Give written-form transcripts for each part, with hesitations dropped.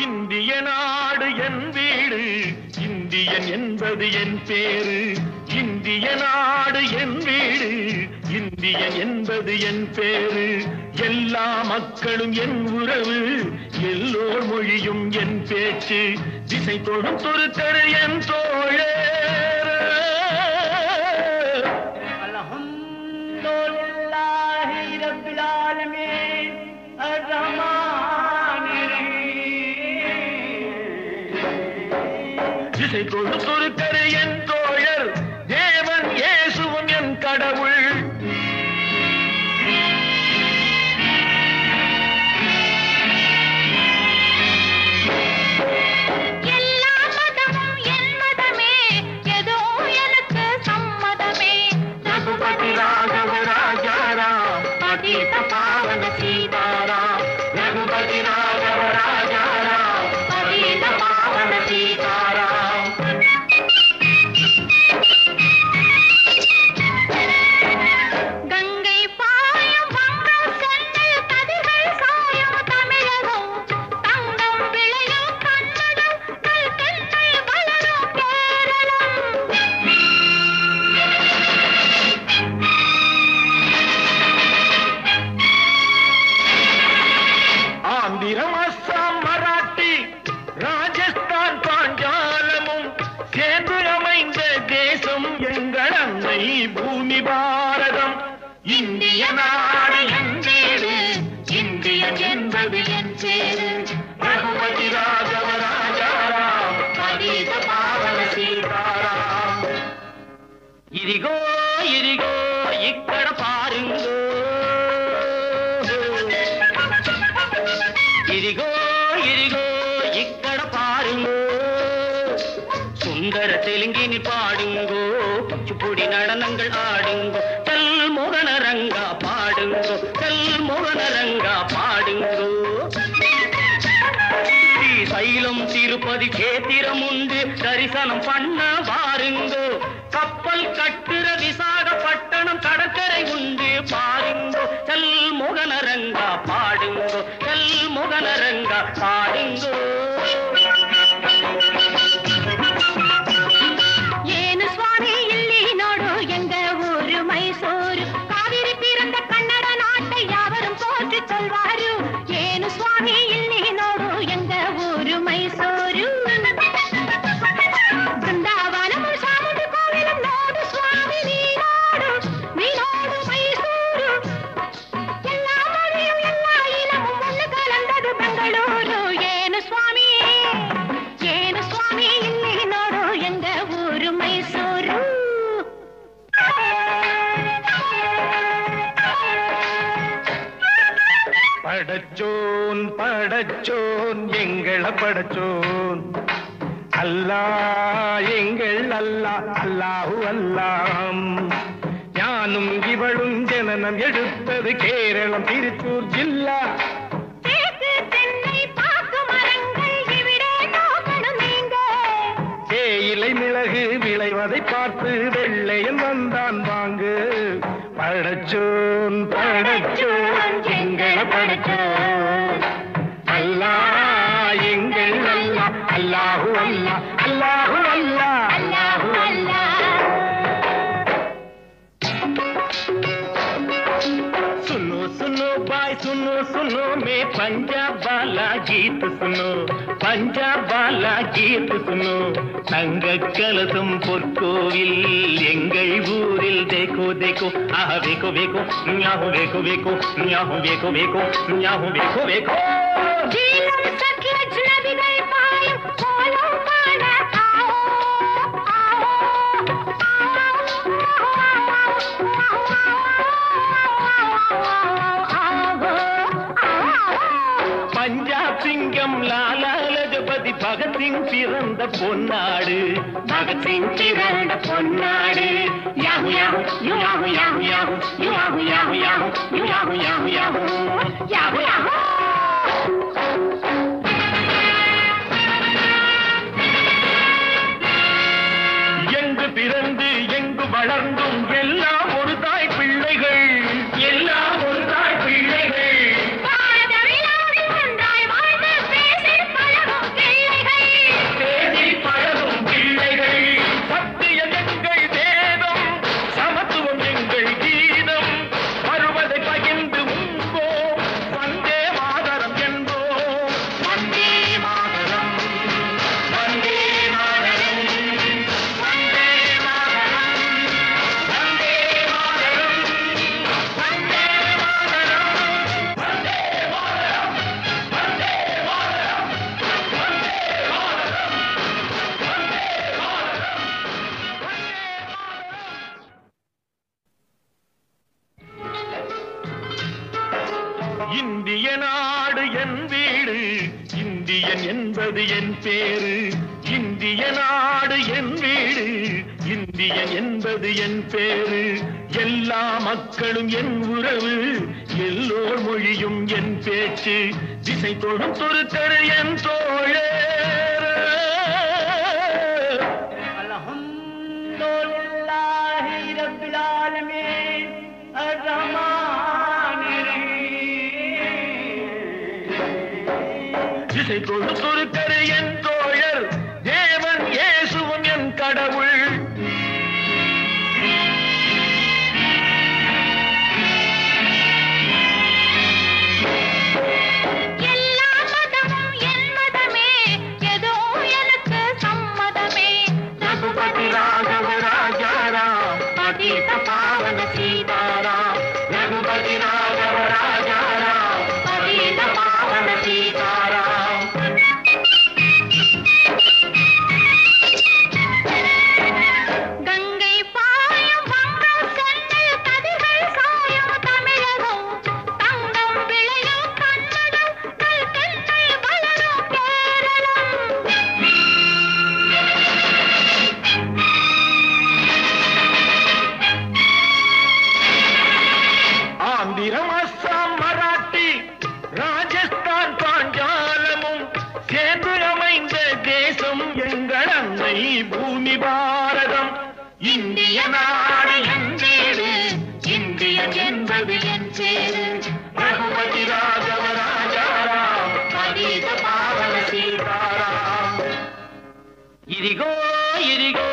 இந்திய நாடு என் வீடு, இந்தியன் என்பது என் பேரு. இந்திய நாடு என் வீடு, இந்தியன் என்பது என் பேரு. எல்லா மக்களும் என் உறவு, எல்லோர் மொழியும் என் பேச்சு. திசை தொடும் துருக்கர் என் தோழர். அல்ஹம்துலில்லாஹி ரப்பில் ஆலமீன் அர்-ரஹ்மானிர் ரஹீம். திசை தொடும் துருக்கர் என் தோழர், தேவன் இயேசுவும் என் கடவுள். பூமி பாரதம். இந்திய நாடு என் வீடு, இந்தியன் என்பது என் பேரு. ரகுபதி ராகவ ராஜாராம், பதீத பாவன சீதாராம். ఇదిగో ఇదిగో ఇక్కడ పారుంగో, ఇదిగో ఇదిగో ఇక్కడ పారుంగో. சுந்தர தெலுங்கினி பாடுங்கோ, குச்சிப்புடி நடனங்கள் ஆடுங்கோ. கல்முகனரங்கா பாடுங்கோ, கல்முகனரங்கா பாடுங்கோ. ஸ்ரீசைலம் திருப்பதி கேத்திரம் உண்டு, தரிசனம் பண்ண வாருங்கோ. கப்பல் கட்டுற விசாகப்பட்டணம் கடற்கரை உண்டு பாருங்கோ. கல்முகனரங்கா பாடுங்கோ, கல்முகனரங்கா பாடுங்கோ. சொல்வாரு ஏனு சுவாமி ಇಲ್ಲಿ ನೋಡು ಎಂಗ ಊರು ಮೈಸೂರು. ಬೃಂದಾವನಮು ಸಾಮುಂಡಿ ಕೋವಿಲು ನೋಡು ಸ್ವಾಮಿ ನೀನೋಡು ಮೈಸೂರು. ಎಲ್ಲ ಮொழிಯು ಎಲ್ಲ ಇನಮು ஒண்ணு கலந்தது பெங்களூರು. ஏனு சுவாமி ಇಲ್ಲಿ ನೋಡು ಎಂಗ ಊರು ಮೈಸೂರು. படச்சோன் படச்சோன் எங்கள படச்சோன் அல்லா, எங்கள் அல்லா அல்லாஹு அல்லாம். ஞானும் இவளும் ஜனனம் எடுத்தது கேரளம் திருச்சூர் ஜில்லா. தேயிலை மிளகு விளைவதை பார்த்து வெள்ளையன் வந்தான் வாங்கு. படச்சோன் படச்சோன் எங்கள படச்சோன் அல்லா, எங்கள் அல்லா அல்லாஹு அல்லா அல்லாஹு அல்லா அல்லாஹு அல்லா. सुनो सुनो भाई सुनो सुनो मैं पंजाब वाला गीत सुनो, पंजाब वाला गीत सुनो. தங்க கலசம் பொற்கோவில் எங்கள் ஊரில் देखो देखो आह देखो देखो न्याहू देखो देखो न्याहू देखो देखो न्याहू देखो देखो. जीवन सतलज नदिகள் பாயும் கோலம் காண आओ பஞ்சாப் சிங்கம் லாலா லஜபதி பகத்சிங் பிறந்த பொன்னாடு, பகத்சிங் பிறந்த பொன்னாடு. Yahoo yahoo yahoo yahoo yahoo yahoo yahoo yahoo yahoo yahoo yahoo yahoo yahoo. எங்கு பிறந்து எங்கு வளர்ந்தும் எல்லாம் ஒரு தாய் பிள்ளைகள், எல்லாம் ஒரு தாய் பிள்ளைகள். ஒன்றாய் வாழ்ந்து பேசி பழகும் வீடு, இந்தியன் என்பது என் பேரு. இந்திய நாடு என் வீடு, இந்தியன் என்பது என் பேரு. எல்லா மக்களும் என் உறவு, எல்லோர் மொழியும் என் பேச்சு. திசை தொடும் தொருத்தர் என் தோழர். அல்ஹம்துலில்லாஹி ரப்பில் ஆலமீன் அர்-ரஹ்மானிர் ரஹீம். திசை தொடும் தொருத்தர் என் தோழர், தேவன் இயேசுவும் என் கடவுள். அஸ்ஸாம், மராட்டி, ராஜஸ்தான், பாஞ்சாலமும் சேர்ந்து அமைந்த தேசம் எங்கள் அன்னை பூமி பாரதம். இந்திய நாடு என் வீடு, இந்தியன் என்பது என் பேரு. ரகுபதி ராகவ ராஜாராம், பதீத பாவன சீதாராம். ఇదిగో ఇదిగో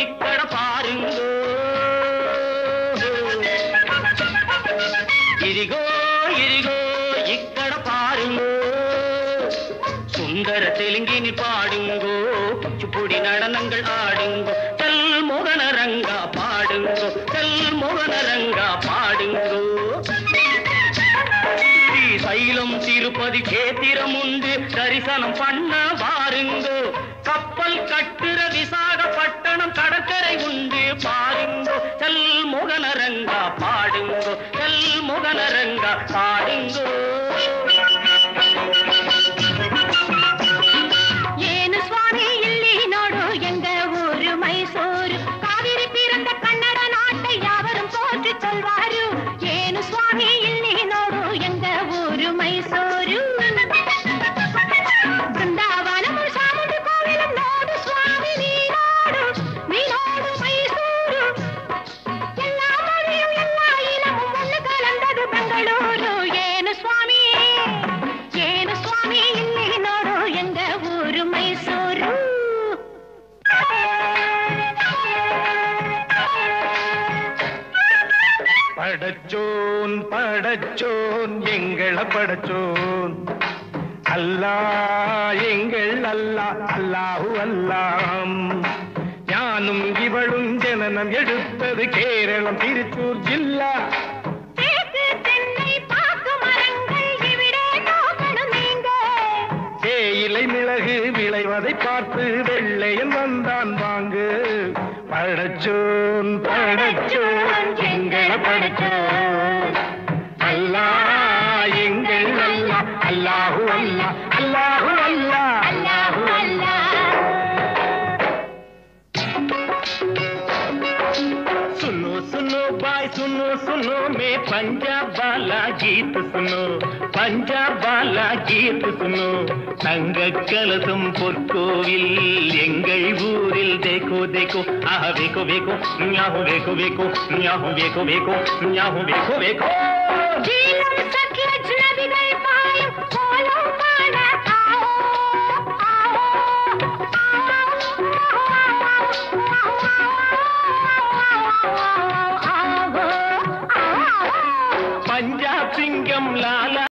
ఇక్కడ పారుంగో, ఇదిగో ఇదిగో ఇక్కడ పారుంగో. சுந்தர தெலுங்கினி பாடுங்கோ, குச்சிப்புடி நடனங்கள் ஆடுங்கோ. கல் மோகன ரங்கா பாடுங்கோ, கல் மோகன ரங்கா பாடுங்கோ. ஸ்ரீசைலம் திருப்பதி கேத்திரம் உண்டு, தரிசனம் பண்ண வாருங்கோ. கப்பல் கட்டுற விசாகப்பட்டணம் கடற்கரை உண்டு பாருங்கோ. கல் மோகன ரங்கா பாடுங்கோ, கல் மோகன ரங்கா பாடுங்கோ. ಏನು ಸ್ವಾಮಿ ಇಲ್ಲಿ ನೋಡು ಎಂಗ ಊರು ಮೈಸೂರು. ಕಾವೇರಿ பிறந்த ಕನ್ನಡ நாட்டை யாவரும் போற்றி சொல்வாரு. ಏನು ಸ್ವಾಮಿ ಇಲ್ಲಿ ನೋಡು ಎಂಗ ಊರು ಮೈಸೂರು. ಬೃಂದಾವನము ಚಾಮುಂಡಿ ಕೋವಿಲು ನೋಡು ಸ್ವಾಮಿ ನೀನೋಡು, ನೀನೋಡು ಮೈಸೂರು. எல்லா மொழியும் எல்லா இனமும் ஒன்று கலந்தது பெங்களூரு. ಏನು ಸ್ವಾಮಿ, ಏನು ಸ್ವಾಮಿ ಇಲ್ಲಿ ನೋಡು ಎಂಗ ಊರು ಮೈಸೂರು. படச்சோன் படச்சோன் எங்கள படச்சோன், அல்லாஹ் எங்கள் அல்லாஹ், அல்லாஹு அல்லாம். ஞானும் இவளும் ஜனனம் எடுத்தது கேரளம் திருச்சூர் ஜில்லா. தேக்கு தென்னை பாக்கு மரங்கள் இவிடே நோக்கணும் நீங்க. தேயிலை மிளகு விளைவதை பார்த்து வெள்ளையன் வந்தான் வாங்கு. படச்சோன் படச்சோன் எங்கள படச்சோன், அல்லாஹ் எங்கள் அல்லாஹ், அல்லாஹு அல்லாஹ், அல்லாஹு அல்லாஹ், அல்லாஹு அல்லாஹ். सुनो सुनो भाई सुनो सुनो, मैं पंजाब वाला गीत सुनो, पंजाब वाला गीत सुनो. தங்க கலசம் பொற்கோவில் எங்கள் ஊரில் देखो देखो, आह देखो देखो, न्याहू देखो देखो, न्याहू देखो देखो, न्याहू देखो देखो. ஜீலம் சக்கி அஜ்னபிகள் பாயும் கோலம் காண ஆவோ, ஆவோ, ஆவோ, ஆவோ. பஞ்சாப் சிங்கம் லாலா